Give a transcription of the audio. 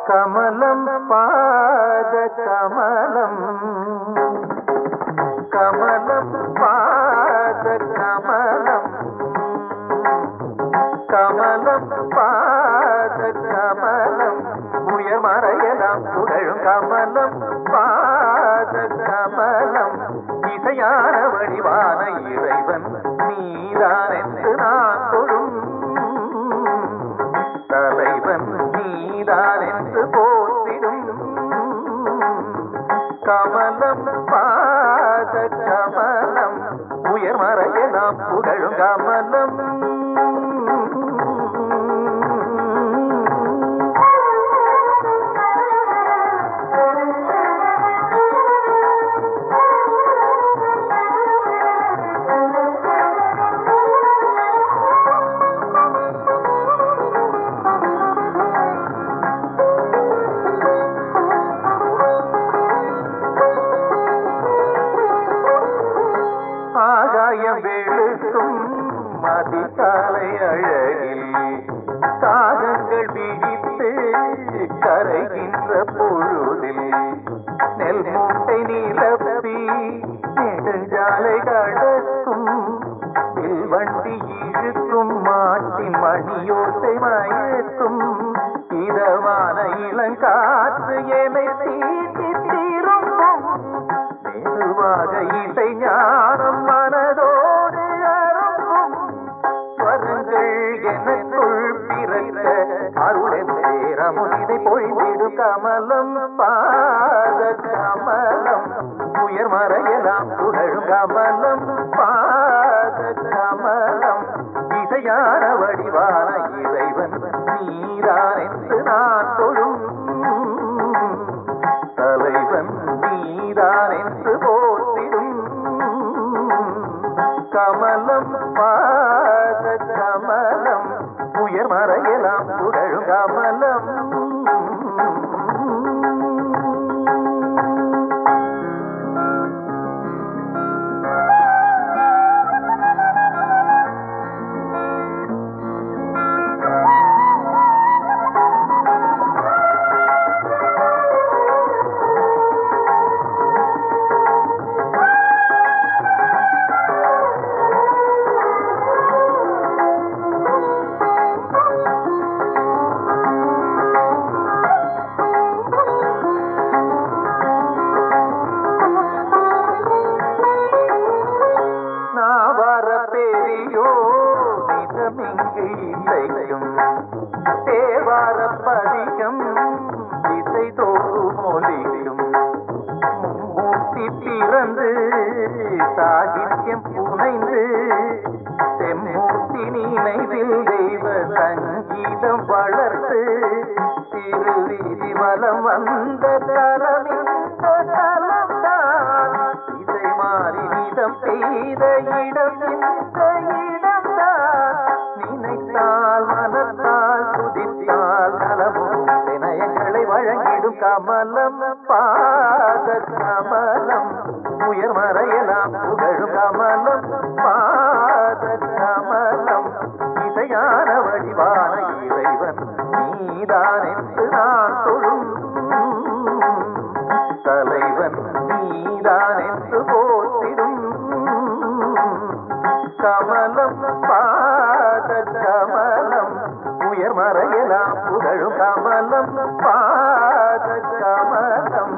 கமலம் பாத கமலம் கமலம் பாத கமலம் கமலம் பாத கமலம் உயர் மறையலாம் புகழும் கமலம் பாத கமலம் இசையான வடிவான இறைவன் நீதான் என்று நான் தொழும் தலைவன் நீதான் என்று போற்றிடும் கமலம் பாத கமலம் உயர் மறையலாம் புகழும் கமலம் வெளுக்கும் மதிசாலை அழகில் காகங்கள் விழித்து கரைகின்ற பொழுதில் நெல் மூட்டை நிலப்பி நெடுஞ்சாலை கடக்கும் வண்டி இழுக்கும் மாட்டின் மணியோசை மயக்கும் இதமான இளங்காற்று என்னை தீட்டி தீரும் மெதுவாக இசை ஞானம் மனதோடு அரும்பும் ஸ்வரங்கள் எனக்குள் பிறந்த அருளென் சேரமுதிதை பொழிந்திடும் கமலம் பாத கமலம் உயர் மறையலாம் புகழும் கமலம் பாத கமலம் இசையான வடிவான இறைவன் நீதான் என்று நான் தொழும் தலைவன் நீதான் என்று போற்றிடும் கமலம் பாத கமலம் உயர் மறையலாம் புகழும் கமலம் தேவார பதிகம் இசை தோறும் ஒலிக்கும் மூர்த்தி பிறந்து சாகித்யம் புனைந்து செம்மூர்த்தி நினைவில் தெய்வ சங்கீதம் வளர்த்து திருவீதி வலம் வந்த தலமிந்த தலம்தான் இசை மாறி நிதம் பெய்த இடம் இந்த இடம்தான் நினைத்தால் மனத்தால் துதித்தால் நலமும் தினயங்களை வழங்கிடும் கமலம் பாத கமலம் உயர் மறையலாம் புகழும் கமலம் பாத கமலம் இசையான வடிவான இறைவன் நீதான் என்று நான் தொழும் தலைவன் நீதான் என்று போற்றிடும் கமலம் பாத கமலம் உயர் மறையலாம் புகழும் கமலம் பாத கமலம்